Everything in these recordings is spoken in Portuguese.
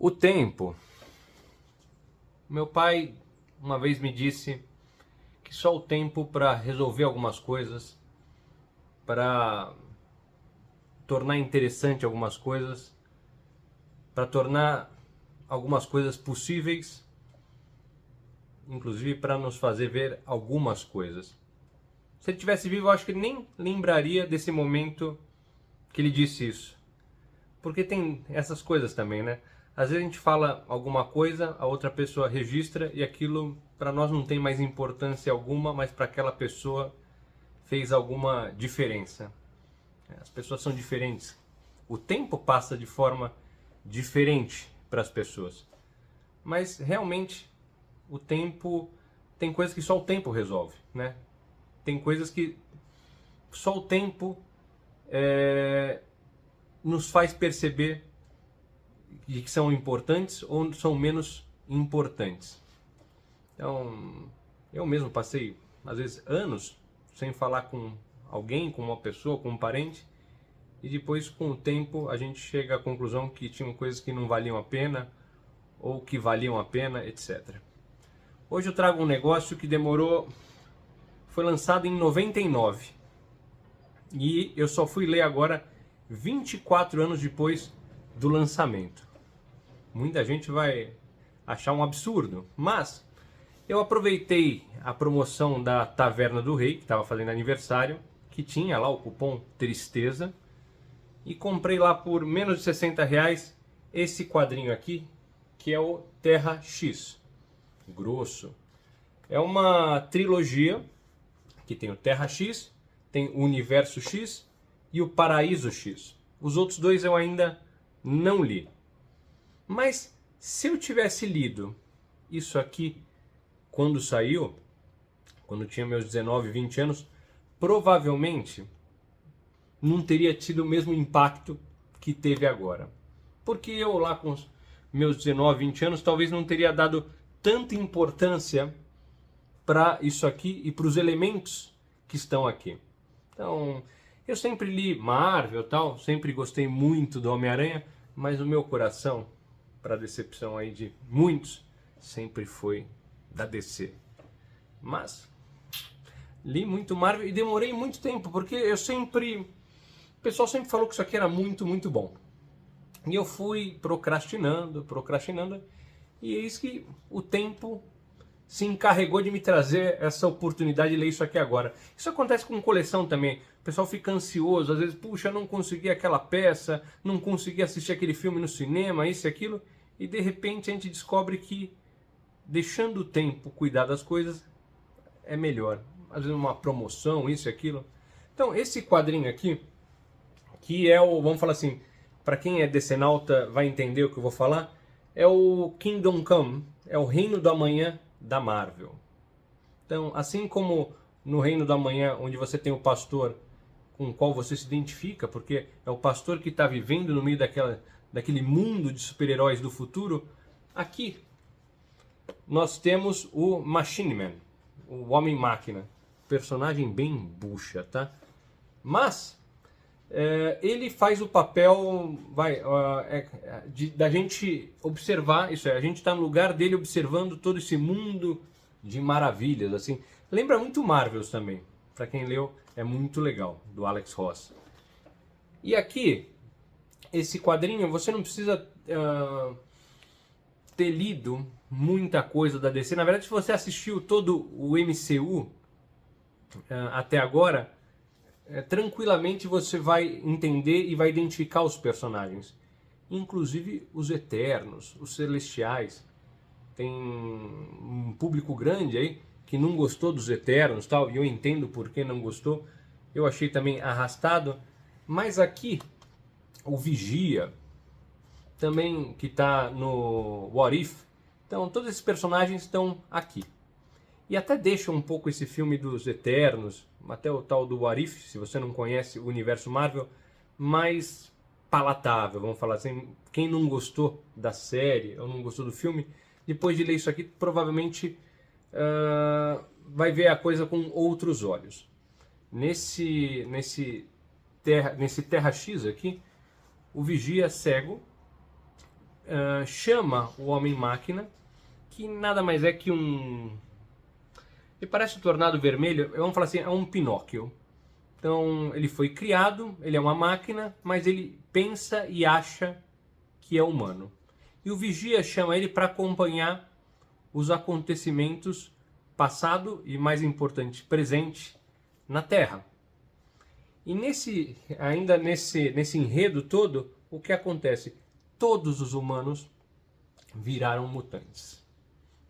O tempo. Meu pai uma vez me disse que só o tempo para resolver algumas coisas, para tornar interessante algumas coisas, para tornar algumas coisas possíveis, inclusive para nos fazer ver algumas coisas. Se ele tivesse vivo, eu acho que ele nem lembraria desse momento que ele disse isso. Porque tem essas coisas também, né? Às vezes a gente fala alguma coisa, a outra pessoa registra e aquilo para nós não tem mais importância alguma, mas para aquela pessoa fez alguma diferença. As pessoas são diferentes. O tempo passa de forma diferente para as pessoas. Mas realmente o tempo tem coisas que só o tempo resolve, né? Tem coisas que só o tempo nos faz perceber que são importantes ou são menos importantes. Então, eu mesmo passei, às vezes, anos sem falar com alguém, com uma pessoa, com um parente, e depois, com o tempo, a gente chega à conclusão que tinham coisas que não valiam a pena, ou que valiam a pena, etc. Hoje eu trago um negócio que foi lançado em 99, e eu só fui ler agora 24 anos depois do lançamento. Muita gente vai achar um absurdo, mas eu aproveitei a promoção da Taverna do Rei, que estava fazendo aniversário, que tinha lá o cupom Tristeza, e comprei lá por menos de R$ 60 esse quadrinho aqui, que é o Terra X, grosso. É uma trilogia que tem o Terra X, tem o Universo X e o Paraíso X. Os outros dois eu ainda não li. Mas se eu tivesse lido isso aqui quando saiu, quando tinha meus 19, 20 anos, provavelmente não teria tido o mesmo impacto que teve agora. Porque eu lá com os meus 19, 20 anos, talvez não teria dado tanta importância para isso aqui e para os elementos que estão aqui. Então, eu sempre li Marvel e tal, sempre gostei muito do Homem-Aranha, mas o meu coração, para decepção aí de muitos, sempre foi da DC. Mas li muito Marvel e demorei muito tempo, porque o pessoal sempre falou que isso aqui era muito, muito bom. E eu fui procrastinando, e eis que o tempo se encarregou de me trazer essa oportunidade de ler isso aqui agora. Isso acontece com coleção também. O pessoal fica ansioso, às vezes, puxa, não consegui aquela peça, não consegui assistir aquele filme no cinema, isso e aquilo, e de repente a gente descobre que deixando o tempo cuidar das coisas é melhor. Às vezes uma promoção, isso e aquilo. Então, esse quadrinho aqui, que é o, vamos falar assim, para quem é decenalta vai entender o que eu vou falar, é o Kingdom Come, é o Reino do Amanhã da Marvel. Então, assim como no Reino do Amanhã, onde você tem o pastor com o qual você se identifica, porque é o pastor que está vivendo no meio daquele mundo de super-heróis do futuro, aqui nós temos o Machine Man, o Homem-Máquina, personagem bem bucha, tá? Mas ele faz o papel da gente observar, isso é, a gente está no lugar dele observando todo esse mundo de maravilhas, assim. Lembra muito Marvels também, para quem leu, é muito legal, do Alex Ross. E aqui, esse quadrinho, você não precisa ter lido muita coisa da DC. Na verdade, se você assistiu todo o MCU até agora, tranquilamente você vai entender e vai identificar os personagens. Inclusive os Eternos, os Celestiais. Tem um público grande aí que não gostou dos Eternos, tal, e eu entendo por que não gostou. Eu achei também arrastado. Mas aqui, o Vigia, também que está no What If. Então, todos esses personagens estão aqui. E até deixa um pouco esse filme dos Eternos, até o tal do What If, se você não conhece o universo Marvel, mais palatável, vamos falar assim. Quem não gostou da série ou não gostou do filme, depois de ler isso aqui, provavelmente vai ver a coisa com outros olhos. Nesse Terra X aqui, o Vigia cego chama o Homem-Máquina, que nada mais é que ele parece o Tornado Vermelho, vamos falar assim, é um Pinóquio. Então, ele foi criado, ele é uma máquina, mas ele pensa e acha que é humano. E o Vigia chama ele para acompanhar os acontecimentos passado e, mais importante, presente na Terra. E ainda nesse enredo todo, o que acontece? Todos os humanos viraram mutantes.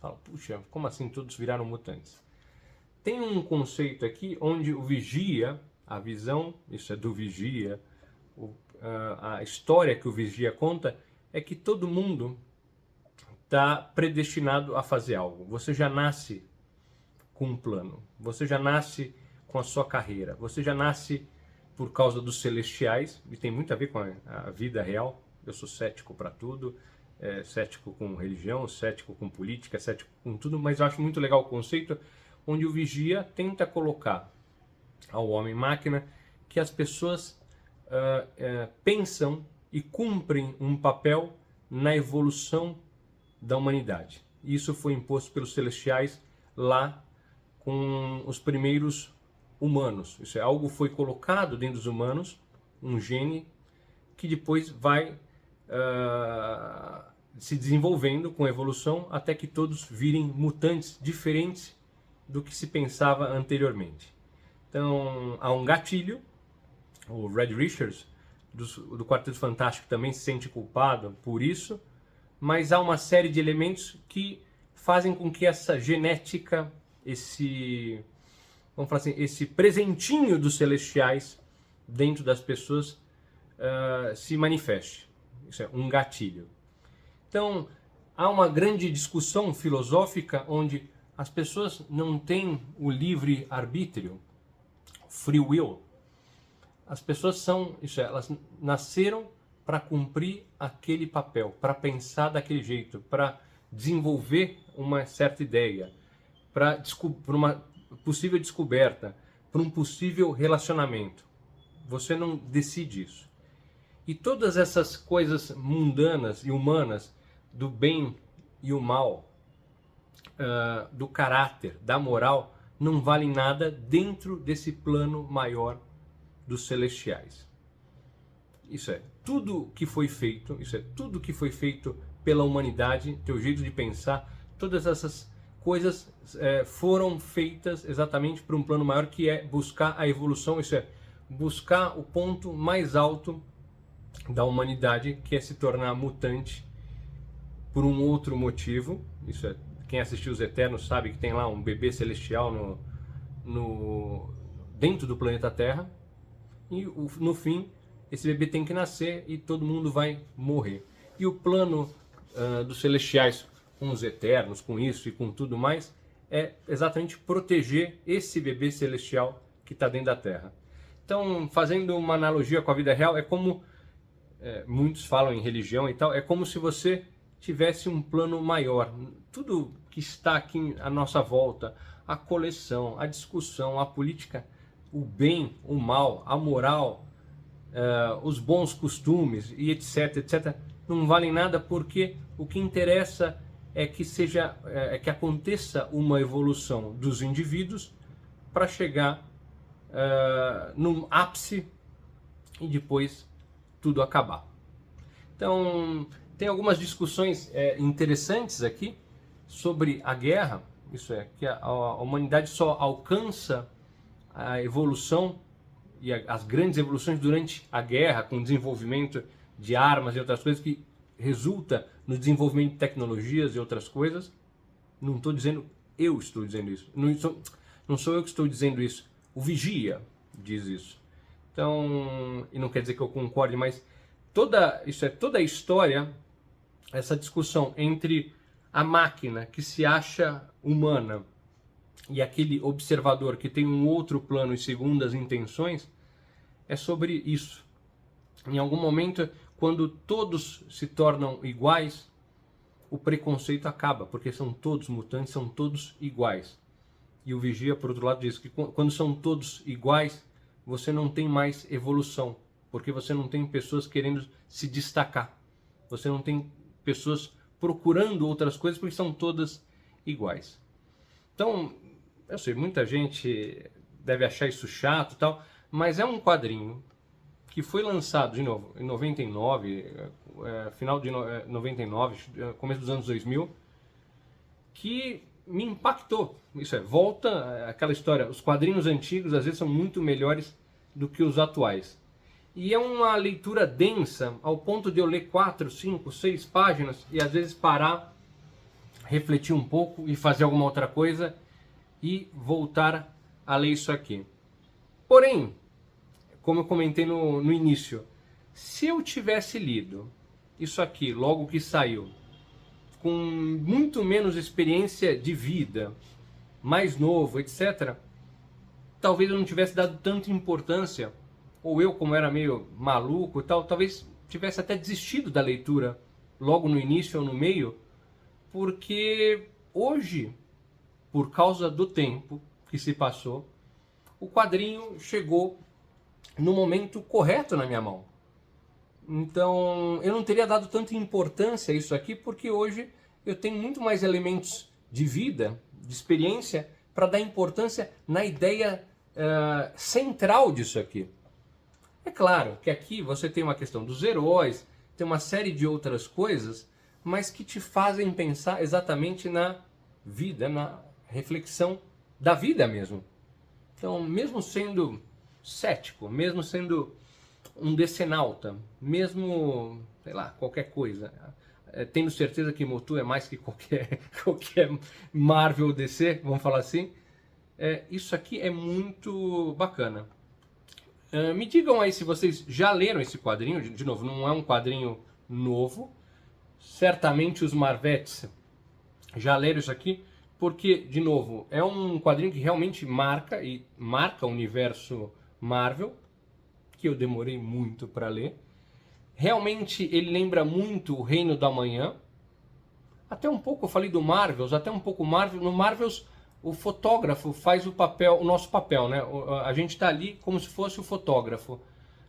Fala, puxa, como assim todos viraram mutantes? Tem um conceito aqui onde o Vigia, a visão, isso é do Vigia, a história que o Vigia conta é que todo mundo está predestinado a fazer algo. Você já nasce com um plano, você já nasce com a sua carreira, você já nasce por causa dos celestiais, e tem muito a ver com a vida real. Eu sou cético para tudo, cético com religião, cético com política, cético com tudo, mas eu acho muito legal o conceito onde o Vigia tenta colocar ao Homem-Máquina que as pessoas pensam e cumprem um papel na evolução da humanidade. Isso foi imposto pelos celestiais lá com os primeiros humanos. Isso é algo que foi colocado dentro dos humanos, um gene que depois vai se desenvolvendo com a evolução até que todos virem mutantes diferentes do que se pensava anteriormente. Então, há um gatilho, o Reed Richards, do Quarteto Fantástico, também se sente culpado por isso, mas há uma série de elementos que fazem com que essa genética, vamos falar assim, esse presentinho dos celestiais dentro das pessoas se manifeste. Isso é um gatilho. Então, há uma grande discussão filosófica onde as pessoas não têm o livre arbítrio, free will. As pessoas elas nasceram para cumprir aquele papel, para pensar daquele jeito, para desenvolver uma certa ideia, para uma possível descoberta, para um possível relacionamento. Você não decide isso. E todas essas coisas mundanas e humanas, do bem e o mal, do caráter, da moral, não valem nada dentro desse plano maior dos celestiais. Isso é tudo que foi feito, isso é tudo que foi feito pela humanidade, teu jeito de pensar, todas essas coisas foram feitas exatamente para um plano maior, que é buscar a evolução, isso é buscar o ponto mais alto da humanidade, que é se tornar mutante por um outro motivo. Isso é, quem assistiu Os Eternos sabe que tem lá um bebê celestial dentro do planeta Terra, e no fim esse bebê tem que nascer e todo mundo vai morrer. E o plano dos celestiais com os Eternos, com isso e com tudo mais, é exatamente proteger esse bebê celestial que está dentro da Terra. Então, fazendo uma analogia com a vida real, é como muitos falam em religião e tal, é como se você tivesse um plano maior. Tudo que está aqui à nossa volta, a coleção, a discussão, a política, o bem, o mal, a moral, os bons costumes e etc, etc, não valem nada, porque o que interessa é que aconteça uma evolução dos indivíduos para chegar no ápice e depois tudo acabar. Então, tem algumas discussões interessantes aqui sobre a guerra. Isso é, que a humanidade só alcança a evolução e as grandes evoluções durante a guerra, com o desenvolvimento de armas e outras coisas, que resulta no desenvolvimento de tecnologias e outras coisas. Não estou dizendo, eu estou dizendo isso. Não sou eu que estou dizendo isso. O Vigia diz isso. Então, e não quer dizer que eu concorde, mas toda a história, essa discussão entre a máquina que se acha humana e aquele observador que tem um outro plano e segundas intenções, é sobre isso. Em algum momento, quando todos se tornam iguais, o preconceito acaba, porque são todos mutantes, são todos iguais. E o Vigia, por outro lado, diz que quando são todos iguais, você não tem mais evolução, porque você não tem pessoas querendo se destacar. Você não tem pessoas procurando outras coisas porque são todas iguais. Então, eu sei, muita gente deve achar isso chato e tal, mas é um quadrinho que foi lançado, de novo, em 99, final de 99, começo dos anos 2000, que me impactou. Isso volta aquela história, os quadrinhos antigos às vezes são muito melhores do que os atuais. E é uma leitura densa, ao ponto de eu ler 4, 5, 6 páginas e às vezes parar, refletir um pouco e fazer alguma outra coisa e voltar a ler isso aqui. Porém, como eu comentei no início, se eu tivesse lido isso aqui logo que saiu, com muito menos experiência de vida, mais novo, etc., talvez eu não tivesse dado tanta importância, ou eu, como era meio maluco e tal, talvez tivesse até desistido da leitura logo no início ou no meio, porque hoje, por causa do tempo que se passou, o quadrinho chegou no momento correto na minha mão. Então, eu não teria dado tanta importância a isso aqui, porque hoje eu tenho muito mais elementos de vida, de experiência, para dar importância na ideia central disso aqui. É claro que aqui você tem uma questão dos heróis, tem uma série de outras coisas, mas que te fazem pensar exatamente na vida, na reflexão da vida mesmo. Então, mesmo sendo cético, mesmo sendo um decenalta, mesmo, sei lá, qualquer coisa, tendo certeza que Motu é mais que qualquer Marvel ou DC, vamos falar assim, isso aqui é muito bacana. Me digam aí se vocês já leram esse quadrinho. De novo, não é um quadrinho novo, certamente os Marvetes já leram isso aqui, porque, de novo, é um quadrinho que realmente marca o universo Marvel, que eu demorei muito para ler. Realmente ele lembra muito o Reino da Manhã. Até um pouco, eu falei do Marvels, até um pouco Marvel. No Marvels, o fotógrafo faz o nosso papel, né? A gente está ali como se fosse o fotógrafo.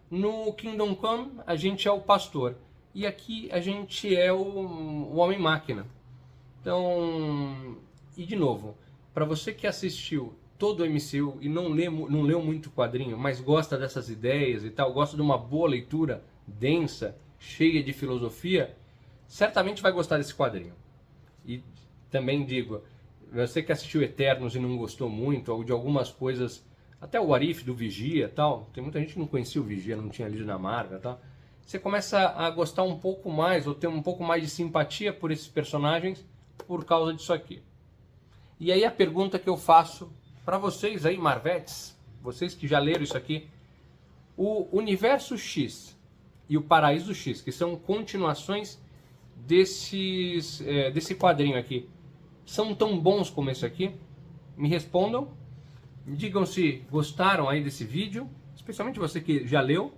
No Kingdom Come, a gente é o pastor. E aqui a gente é o Homem-Máquina. Então, e de novo, para você que assistiu todo o MCU e não leu muito quadrinho, mas gosta dessas ideias e tal, gosta de uma boa leitura densa, cheia de filosofia, certamente vai gostar desse quadrinho. E também digo, você que assistiu Eternos e não gostou muito, ou de algumas coisas, até o Arif do Vigia e tal, tem muita gente que não conhecia o Vigia, não tinha lido na Marvel e tal, você começa a gostar um pouco mais, ou ter um pouco mais de simpatia por esses personagens por causa disso aqui. E aí a pergunta que eu faço para vocês aí, Marvetes, vocês que já leram isso aqui, o Universo X e o Paraíso X, que são continuações desse quadrinho aqui, são tão bons como esse aqui? Me respondam, me digam se gostaram aí desse vídeo, especialmente você que já leu.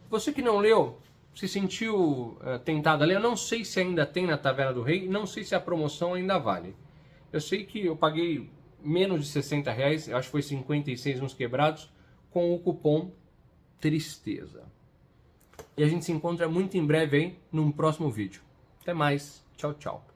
Você que não leu, se sentiu tentado a ler, eu não sei se ainda tem na Taverna do Rei, não sei se a promoção ainda vale. Eu sei que eu paguei menos de R$60, acho que foi 56 uns quebrados, com o cupom TRISTEZA. E a gente se encontra muito em breve aí num próximo vídeo. Até mais, tchau, tchau.